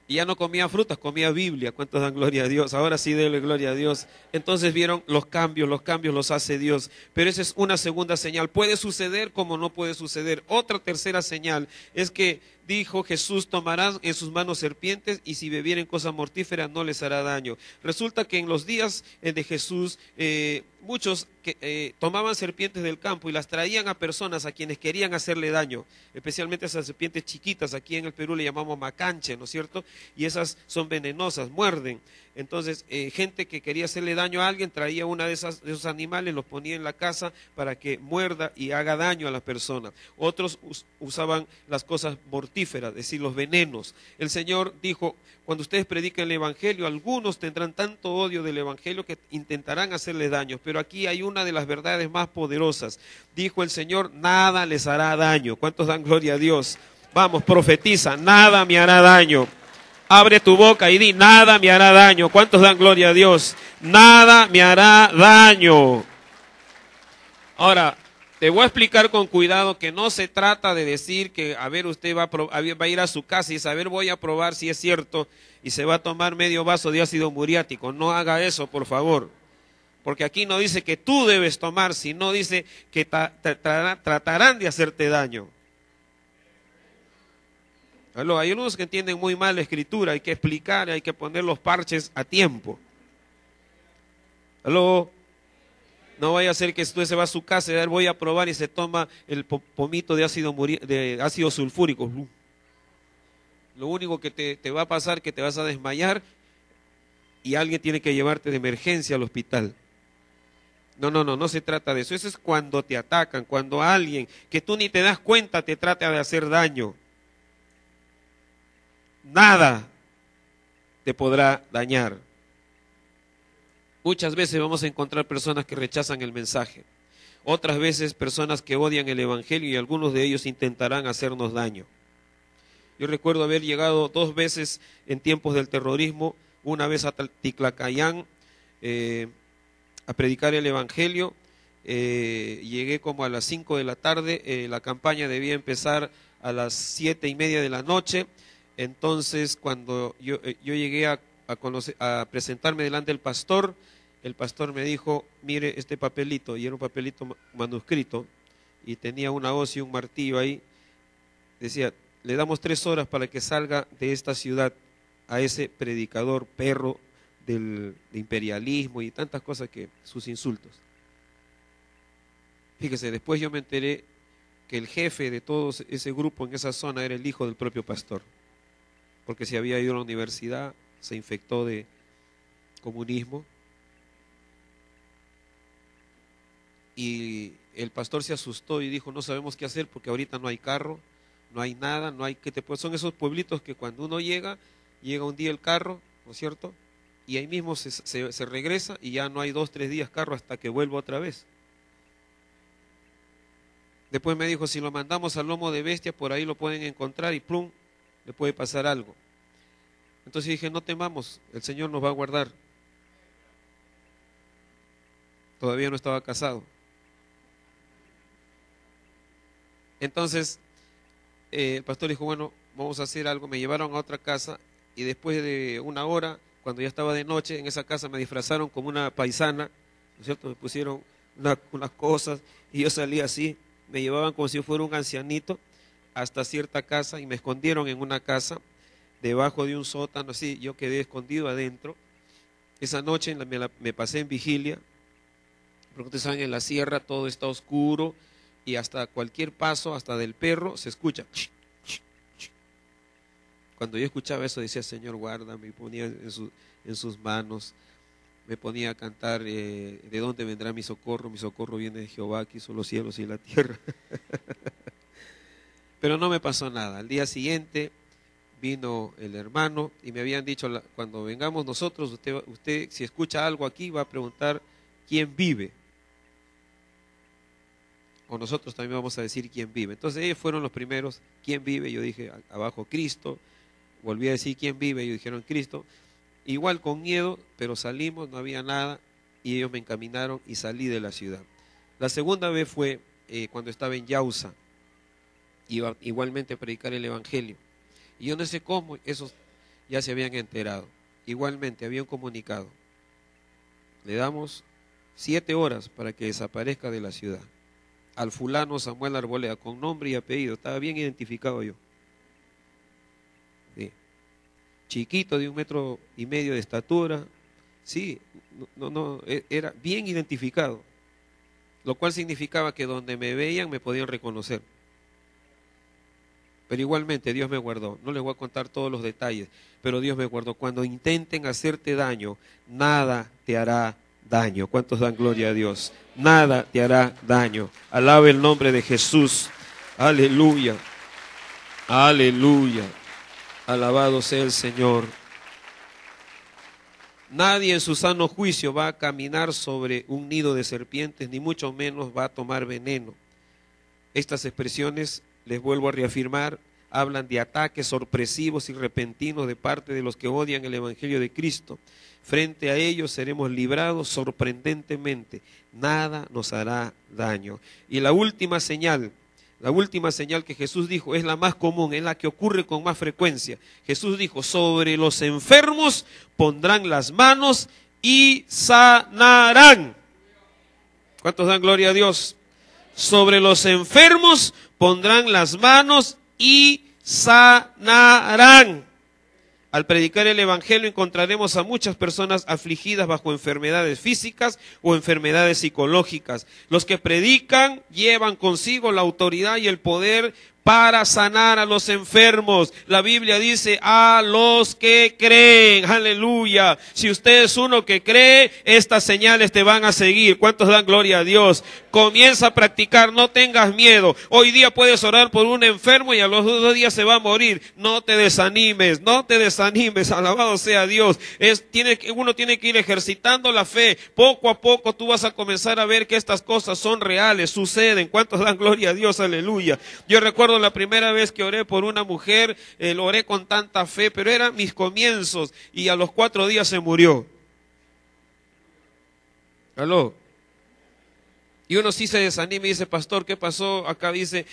[SPEAKER 1] Y ya no comía frutas, comía Biblia. ¿Cuántos dan gloria a Dios? Ahora sí denle gloria a Dios. Entonces vieron los cambios los hace Dios. Pero esa es una segunda señal. Puede suceder como no puede suceder. Otra tercera señal es que dijo Jesús, tomarán en sus manos serpientes y si bebieren cosa mortífera no les hará daño. Resulta que en los días de Jesús, muchos que tomaban serpientes del campo y las traían a personas a quienes querían hacerle daño, especialmente esas serpientes chiquitas, aquí en el Perú le llamamos macanche, ¿no es cierto? Y esas son venenosas, muerden. Entonces, gente que quería hacerle daño a alguien traía una de esos animales, los ponía en la casa para que muerda y haga daño a la persona. Otros usaban las cosas mortíferas, es decir, los venenos. El Señor dijo, cuando ustedes prediquen el Evangelio, algunos tendrán tanto odio del Evangelio que intentarán hacerle daño, pero aquí hay una de las verdades más poderosas. Dijo el Señor, nada les hará daño. ¿Cuántos dan gloria a Dios? Vamos, profetiza, nada me hará daño. Abre tu boca y di, nada me hará daño. ¿Cuántos dan gloria a Dios? Nada me hará daño. Ahora, te voy a explicar con cuidado que no se trata de decir que, a ver, usted va a ir a su casa y saber, voy a probar si es cierto y se va a tomar medio vaso de ácido muriático. No haga eso, por favor. Porque aquí no dice que tú debes tomar, sino dice que tratarán de hacerte daño. Hay unos que entienden muy mal la escritura, hay que explicar, hay que poner los parches a tiempo. No vaya a ser que usted se va a su casa y voy a probar y se toma el pomito de ácido sulfúrico. Lo único que te va a pasar es que te vas a desmayar y alguien tiene que llevarte de emergencia al hospital. No se trata de eso. Eso es cuando te atacan, cuando alguien que tú ni te das cuenta te trata de hacer daño. Nada te podrá dañar. Muchas veces vamos a encontrar personas que rechazan el mensaje. otras veces personas que odian el Evangelio y algunos de ellos intentarán hacernos daño. Yo recuerdo haber llegado 2 veces en tiempos del terrorismo, una vez a Ticlacayán a predicar el Evangelio. Llegué como a las 5 de la tarde, la campaña debía empezar a las 7:30 de la noche. Entonces cuando yo llegué a presentarme delante del pastor, el pastor me dijo: mire este papelito, y era un papelito manuscrito, y tenía una hoz y un martillo ahí. Decía: le damos 3 horas para que salga de esta ciudad a ese predicador perro de imperialismo y tantas cosas, que sus insultos. Fíjese, después yo me enteré que el jefe de todo ese grupo en esa zona era el hijo del propio pastor, porque se había ido a la universidad, se infectó de comunismo, y el pastor se asustó y dijo: no sabemos qué hacer porque ahorita no hay carro, no hay nada, no hay son esos pueblitos que cuando uno llega un día el carro, ¿no es cierto? Y ahí mismo se regresa y ya no hay 2, 3 días carro hasta que vuelva otra vez. Después me dijo: si lo mandamos al lomo de bestia, por ahí lo pueden encontrar y plum, le puede pasar algo. Entonces dije: no temamos, el Señor nos va a guardar. Todavía no estaba casado. Entonces el pastor dijo: bueno, vamos a hacer algo. Me llevaron a otra casa y después de 1 hora, cuando ya estaba de noche, en esa casa me disfrazaron como una paisana, ¿no es cierto? Me pusieron unas cosas y yo salí así. Me llevaban como si fuera un ancianito hasta cierta casa y me escondieron en una casa debajo de un sótano, así. Yo quedé escondido adentro. Esa noche me pasé en vigilia, porque ustedes saben, en la sierra todo está oscuro y hasta cualquier paso, hasta del perro, se escucha. Cuando yo escuchaba eso decía: Señor, guárdame, y ponía en sus manos. Me ponía a cantar: ¿de dónde vendrá mi socorro? Mi socorro viene de Jehová, que hizo los cielos y la tierra. Pero no me pasó nada. Al día siguiente vino el hermano y me habían dicho: cuando vengamos nosotros, usted si escucha algo aquí va a preguntar quién vive. O nosotros también vamos a decir quién vive. Entonces ellos fueron los primeros: ¿quién vive? Yo dije: abajo Cristo. Volví a decir: ¿quién vive? Ellos dijeron: Cristo. Igual con miedo, pero salimos, no había nada, y ellos me encaminaron y salí de la ciudad. La segunda vez fue cuando estaba en Yausa, iba igualmente a predicar el Evangelio. Y yo no sé cómo, esos ya se habían enterado. Igualmente, habían comunicado: le damos 7 horas para que desaparezca de la ciudad. Al fulano Samuel Arboleda, con nombre y apellido, estaba bien identificado yo. Sí. Chiquito, de 1,5 metros de estatura, sí, era bien identificado, lo cual significaba que donde me veían me podían reconocer. Pero igualmente Dios me guardó. No les voy a contar todos los detalles, pero Dios me guardó. Cuando intenten hacerte daño, nada te hará daño. ¿Cuántos dan gloria a Dios? Nada te hará daño. Alabe el nombre de Jesús. Aleluya. Aleluya. Alabado sea el Señor. Nadie en su sano juicio va a caminar sobre un nido de serpientes, ni mucho menos va a tomar veneno. Estas expresiones, les vuelvo a reafirmar, hablan de ataques sorpresivos y repentinos de parte de los que odian el Evangelio de Cristo. Frente a ellos seremos librados sorprendentemente. Nada nos hará daño. Y la última señal que Jesús dijo es la más común, es la que ocurre con más frecuencia. Jesús dijo: sobre los enfermos pondrán las manos y sanarán. ¿Cuántos dan gloria a Dios? Sobre los enfermos pondrán las manos y sanarán. Al predicar el Evangelio encontraremos a muchas personas afligidas bajo enfermedades físicas o enfermedades psicológicas. Los que predican llevan consigo la autoridad y el poder para sanar a los enfermos. La Biblia dice a los que creen. Aleluya. Si usted es uno que cree, estas señales te van a seguir. ¿Cuántos dan gloria a Dios? Comienza a practicar, no tengas miedo. Hoy día puedes orar por un enfermo y a los 2 días se va a morir. No te desanimes, no te desanimes. Alabado sea Dios. Uno tiene que ir ejercitando la fe. Poco a poco tú vas a comenzar a ver que estas cosas son reales, suceden. ¿Cuántos dan gloria a Dios? Aleluya. Yo recuerdo la primera vez que oré por una mujer, lo oré con tanta fe, pero eran mis comienzos y a los 4 días se murió. ¿Aló? Y uno sí se desanima y dice, pastor, ¿qué pasó? Acá dice,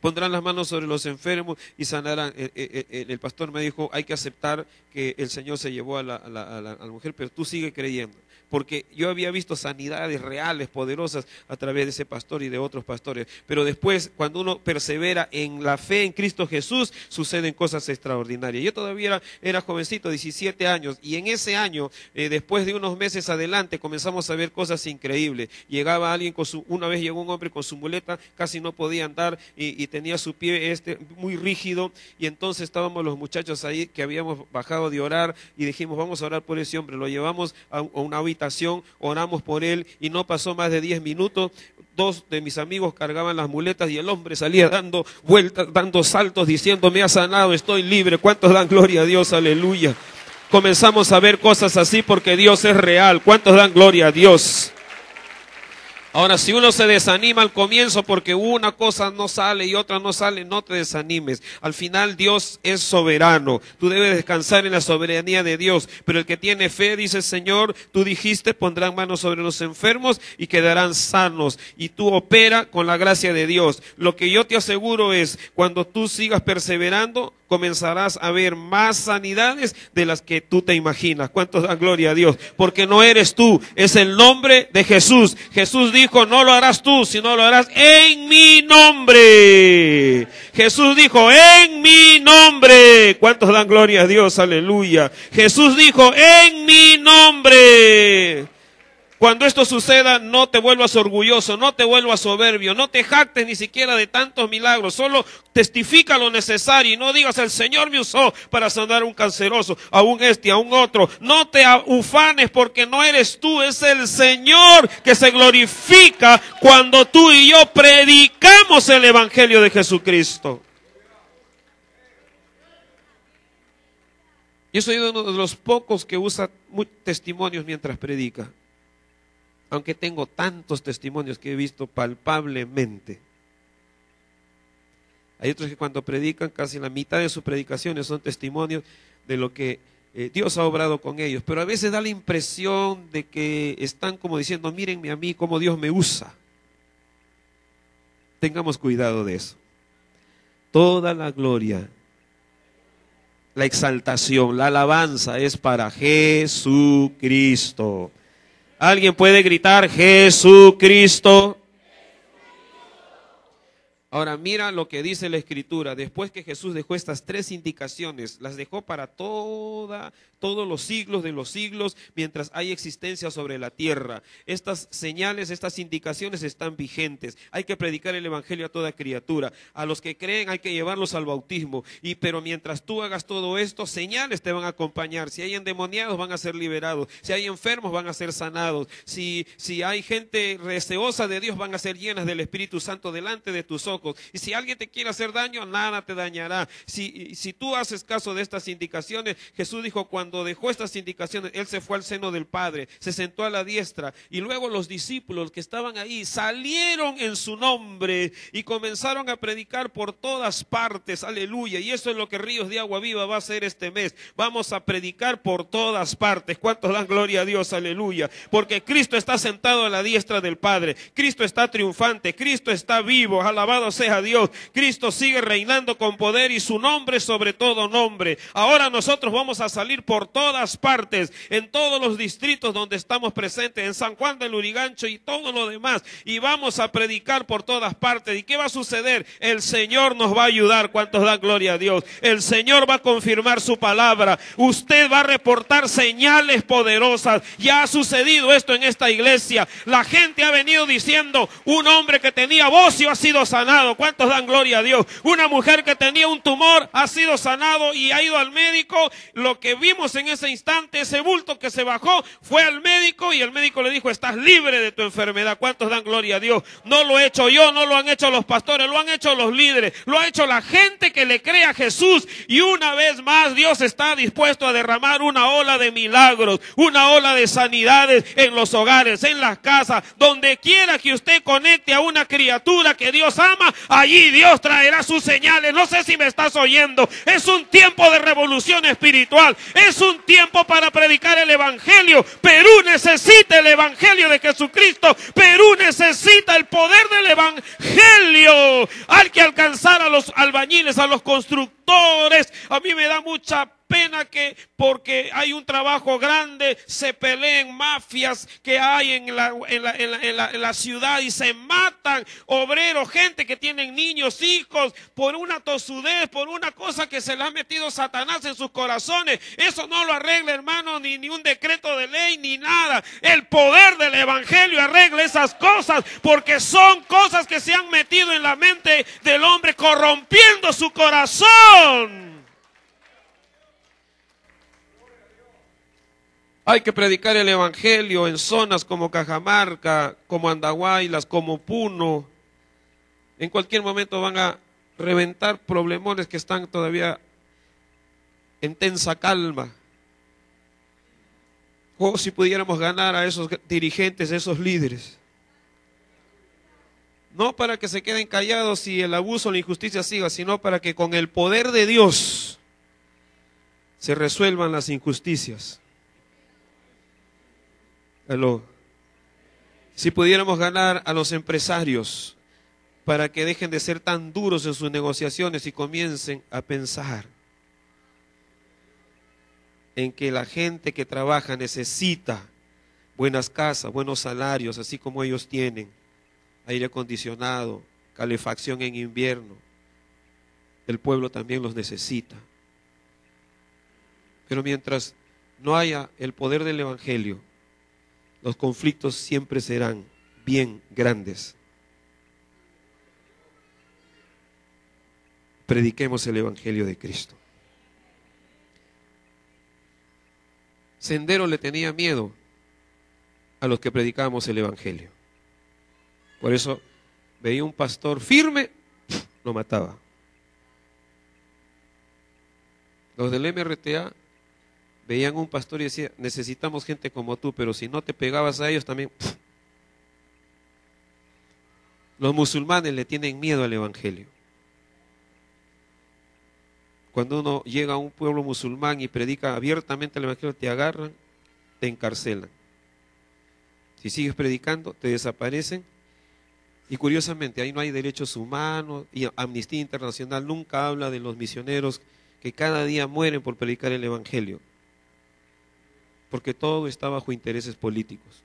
[SPEAKER 1] pondrán las manos sobre los enfermos y sanarán. El pastor me dijo, hay que aceptar que el Señor se llevó a la mujer, pero tú sigue creyendo. Porque yo había visto sanidades reales, poderosas, a través de ese pastor y de otros pastores. Pero después, cuando uno persevera en la fe en Cristo Jesús, suceden cosas extraordinarias. Yo todavía era jovencito, 17 años, y en ese año, después de unos meses adelante, comenzamos a ver cosas increíbles. Llegaba alguien una vez llegó un hombre con su muleta, casi no podía andar, y tenía su pie muy rígido, y entonces estábamos los muchachos ahí que habíamos bajado de orar, y dijimos, vamos a orar por ese hombre. Lo llevamos a una habitación, oramos por él y no pasó más de 10 minutos. 2 de mis amigos cargaban las muletas y el hombre salía dando vueltas, dando saltos, diciendo, me ha sanado, estoy libre. ¿Cuántos dan gloria a Dios? Aleluya. Comenzamos a ver cosas así porque Dios es real. ¿Cuántos dan gloria a Dios? Ahora, si uno se desanima al comienzo porque una cosa no sale y otra no sale, no te desanimes. Al final Dios es soberano. Tú debes descansar en la soberanía de Dios. Pero el que tiene fe dice, Señor, tú dijiste, pondrán manos sobre los enfermos y quedarán sanos. Y tú opera con la gracia de Dios. Lo que yo te aseguro es, cuando tú sigas perseverando, comenzarás a ver más sanidades de las que tú te imaginas. ¿Cuántos dan gloria a Dios? Porque no eres tú, es el nombre de Jesús. Jesús dijo, no lo harás tú, sino lo harás en mi nombre. Jesús dijo, en mi nombre. ¿Cuántos dan gloria a Dios? Aleluya. Jesús dijo, en mi nombre. Cuando esto suceda, no te vuelvas orgulloso, no te vuelvas soberbio, no te jactes ni siquiera de tantos milagros, solo testifica lo necesario y no digas, el Señor me usó para sanar a un canceroso, a un a un otro. No te ufanes porque no eres tú, es el Señor que se glorifica cuando tú y yo predicamos el Evangelio de Jesucristo. Yo soy uno de los pocos que usa testimonios mientras predica. Aunque tengo tantos testimonios que he visto palpablemente. Hay otros que cuando predican, casi la mitad de sus predicaciones son testimonios de lo que Dios ha obrado con ellos. Pero a veces da la impresión de que están como diciendo, mírenme a mí, cómo Dios me usa. Tengamos cuidado de eso. Toda la gloria, la exaltación, la alabanza es para Jesucristo. ¿Alguien puede gritar Jesucristo? Ahora mira lo que dice la Escritura. Después que Jesús dejó estas 3 indicaciones, las dejó para todos los siglos de los siglos, mientras hay existencia sobre la tierra. Estas señales, estas indicaciones están vigentes. Hay que predicar el Evangelio a toda criatura. A los que creen hay que llevarlos al bautismo. Pero mientras tú hagas todo esto, señales te van a acompañar. Si hay endemoniados, van a ser liberados. Si hay enfermos, van a ser sanados. Si hay gente deseosa de Dios, van a ser llenas del Espíritu Santo delante de tus ojos. Y si alguien te quiere hacer daño, nada te dañará. Si tú haces caso de estas indicaciones, Jesús dijo, cuando dejó estas indicaciones, Él se fue al seno del Padre, se sentó a la diestra, y luego los discípulos que estaban ahí salieron en su nombre y comenzaron a predicar por todas partes. Aleluya. Y eso es lo que Ríos de Agua Viva va a hacer este mes. Vamos a predicar por todas partes. ¿Cuántos dan gloria a Dios? Aleluya. Porque Cristo está sentado a la diestra del Padre. Cristo está triunfante. Cristo está vivo. Alabado sea Dios. Cristo sigue reinando con poder y su nombre sobre todo nombre. Ahora nosotros vamos a salir por todas partes, en todos los distritos donde estamos presentes, en San Juan del Lurigancho y todo lo demás, y vamos a predicar por todas partes. ¿Y qué va a suceder? El Señor nos va a ayudar. ¿Cuántos dan gloria a Dios? El Señor va a confirmar su palabra. Usted va a reportar señales poderosas. Ya ha sucedido esto en esta iglesia. La gente ha venido diciendo, un hombre que tenía bocio ha sido sanado. sanado. ¿Cuántos dan gloria a Dios? Una mujer que tenía un tumor ha sido sanado y ha ido al médico. Lo que vimos en ese instante, ese bulto que se bajó, fue al médico y el médico le dijo, estás libre de tu enfermedad. ¿Cuántos dan gloria a Dios? No lo he hecho yo, no lo han hecho los pastores, lo han hecho los líderes, lo ha hecho la gente que le cree a Jesús. Y una vez más Dios está dispuesto a derramar una ola de milagros, una ola de sanidades en los hogares, en las casas, donde quiera que usted conecte a una criatura que Dios ama, allí Dios traerá sus señales. No sé si me estás oyendo. Es un tiempo de revolución espiritual, es un tiempo para predicar el evangelio. Perú necesita el evangelio de Jesucristo. Perú necesita el poder del evangelio. Hay que alcanzar a los albañiles, a los constructores. A mí me da mucha pena que porque hay un trabajo grande se peleen mafias que hay en la ciudad y se matan obreros, gente que tienen niños, hijos, por una tosudez, por una cosa que se le ha metido Satanás en sus corazones. Eso no lo arregla, hermano, ni un decreto de ley, ni nada. El poder del evangelio arregla esas cosas, porque son cosas que se han metido en la mente del hombre, corrompiendo su corazón. Hay que predicar el evangelio en zonas como Cajamarca, como Andahuaylas, como Puno. En cualquier momento van a reventar problemones que están todavía en tensa calma. O si pudiéramos ganar a esos dirigentes, a esos líderes. No para que se queden callados y el abuso o la injusticia siga, sino para que con el poder de Dios se resuelvan las injusticias. Aló. Si pudiéramos ganar a los empresarios para que dejen de ser tan duros en sus negociaciones y comiencen a pensar en que la gente que trabaja necesita buenas casas, buenos salarios, así como ellos tienen, aire acondicionado, calefacción en invierno, el pueblo también los necesita. Pero mientras no haya el poder del evangelio, los conflictos siempre serán bien grandes. Prediquemos el evangelio de Cristo. Sendero le tenía miedo a los que predicábamos el evangelio. Por eso veía un pastor firme, lo mataba. Los del MRTA veían un pastor y decían, necesitamos gente como tú, pero si no te pegabas a ellos también. Los musulmanes le tienen miedo al evangelio. Cuando uno llega a un pueblo musulmán y predica abiertamente el evangelio, te agarran, te encarcelan. Si sigues predicando, te desaparecen. Y curiosamente, ahí no hay derechos humanos, y Amnistía Internacional nunca habla de los misioneros que cada día mueren por predicar el evangelio. Porque todo está bajo intereses políticos.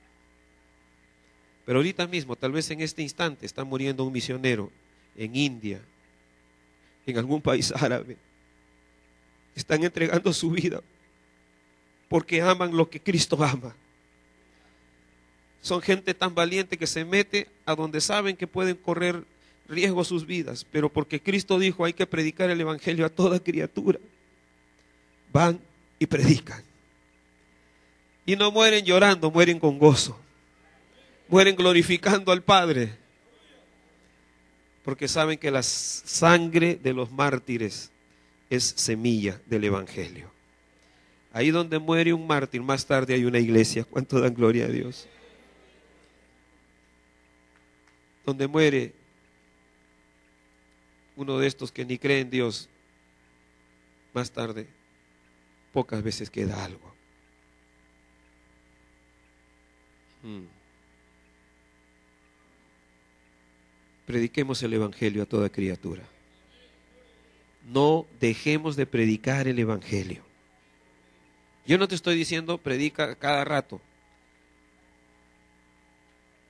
[SPEAKER 1] Pero ahorita mismo, tal vez en este instante, está muriendo un misionero en India, en algún país árabe. Están entregando su vida porque aman lo que Cristo ama. Son gente tan valiente que se mete a donde saben que pueden correr riesgo sus vidas, pero porque Cristo dijo hay que predicar el evangelio a toda criatura, van y predican. Y no mueren llorando, mueren con gozo. Mueren glorificando al Padre. Porque saben que la sangre de los mártires es semilla del evangelio. Ahí donde muere un mártir, más tarde hay una iglesia. ¿Cuánto dan gloria a Dios? Donde muere uno de estos que ni cree en Dios, más tarde, pocas veces queda algo. Prediquemos el evangelio a toda criatura. No dejemos de predicar el evangelio. Yo no te estoy diciendo predica cada rato.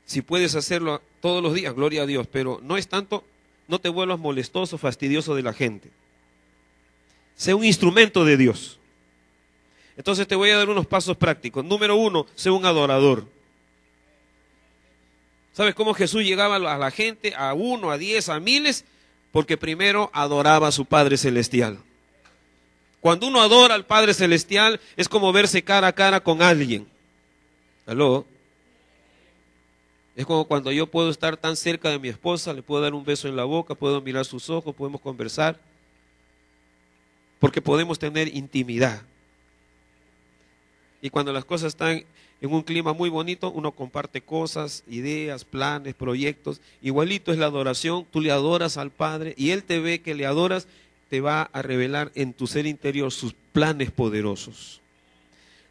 [SPEAKER 1] Si puedes hacerlo todos los días, gloria a Dios, pero no es tanto, no te vuelvas molestoso, fastidioso de la gente. Sé un instrumento de Dios. Entonces te voy a dar unos pasos prácticos. Número 1, sé un adorador. ¿Sabes cómo Jesús llegaba a la gente, a 1, a 10, a miles? Porque primero adoraba a su Padre Celestial. Cuando uno adora al Padre Celestial, es como verse cara a cara con alguien. ¿Aló? Es como cuando yo puedo estar tan cerca de mi esposa, le puedo dar un beso en la boca, puedo mirar sus ojos, podemos conversar, porque podemos tener intimidad. Y cuando las cosas están en un clima muy bonito, uno comparte cosas, ideas, planes, proyectos. Igualito es la adoración, tú le adoras al Padre y Él te ve que le adoras, te va a revelar en tu ser interior sus planes poderosos.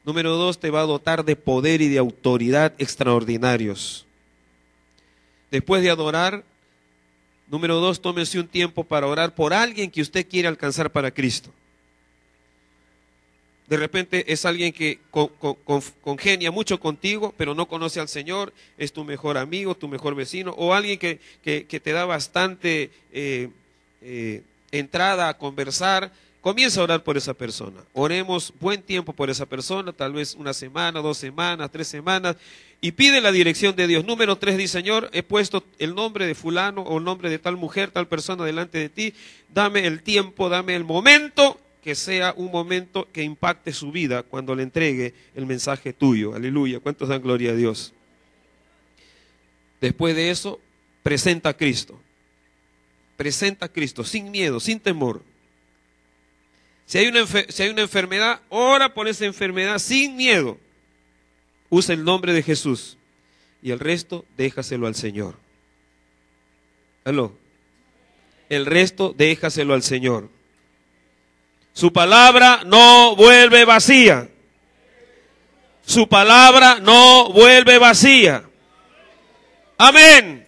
[SPEAKER 1] Número 2, te va a dotar de poder y de autoridad extraordinarios. Después de adorar, número 2, tómese un tiempo para orar por alguien que usted quiere alcanzar para Cristo. De repente es alguien que congenia mucho contigo, pero no conoce al Señor, es tu mejor amigo, tu mejor vecino, o alguien que te da bastante entrada a conversar. Comienza a orar por esa persona. Oremos buen tiempo por esa persona, tal vez 1 semana, 2 semanas, 3 semanas, y pide la dirección de Dios. Número 3, dice: Señor, he puesto el nombre de fulano o el nombre de tal mujer, tal persona delante de ti. Dame el tiempo, dame el momento, que sea un momento que impacte su vida cuando le entregue el mensaje tuyo. Aleluya. ¿Cuántos dan gloria a Dios? Después de eso, presenta a Cristo. Presenta a Cristo sin miedo, sin temor. Si hay una enfermedad, ora por esa enfermedad sin miedo. Usa el nombre de Jesús y el resto déjaselo al Señor. ¿Aló? El resto déjaselo al Señor. Su palabra no vuelve vacía. Su palabra no vuelve vacía. Amén.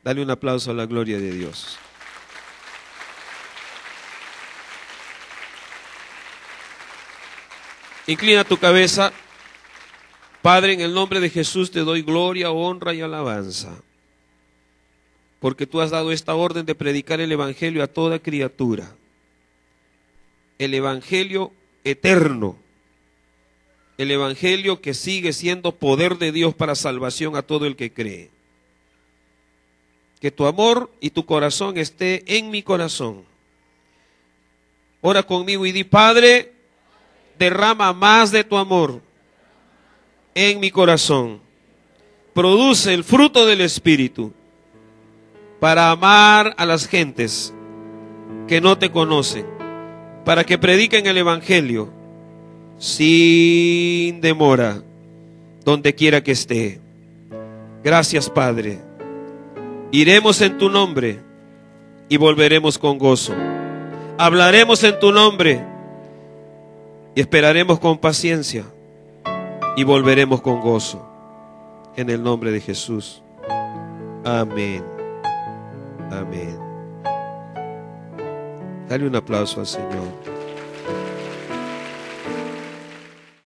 [SPEAKER 1] Dale un aplauso a la gloria de Dios. Inclina tu cabeza. Padre, en el nombre de Jesús te doy gloria, honra y alabanza, porque tú has dado esta orden de predicar el Evangelio a toda criatura. El Evangelio eterno. El Evangelio que sigue siendo poder de Dios para salvación a todo el que cree. Que tu amor y tu corazón esté en mi corazón. Ora conmigo y di: Padre, derrama más de tu amor en mi corazón. Produce el fruto del Espíritu para amar a las gentes que no te conocen, para que prediquen el Evangelio sin demora, donde quiera que esté. Gracias, Padre. Iremos en tu nombre y volveremos con gozo. Hablaremos en tu nombre y esperaremos con paciencia y volveremos con gozo. En el nombre de Jesús. Amén. Amén. Dale un aplauso al Señor.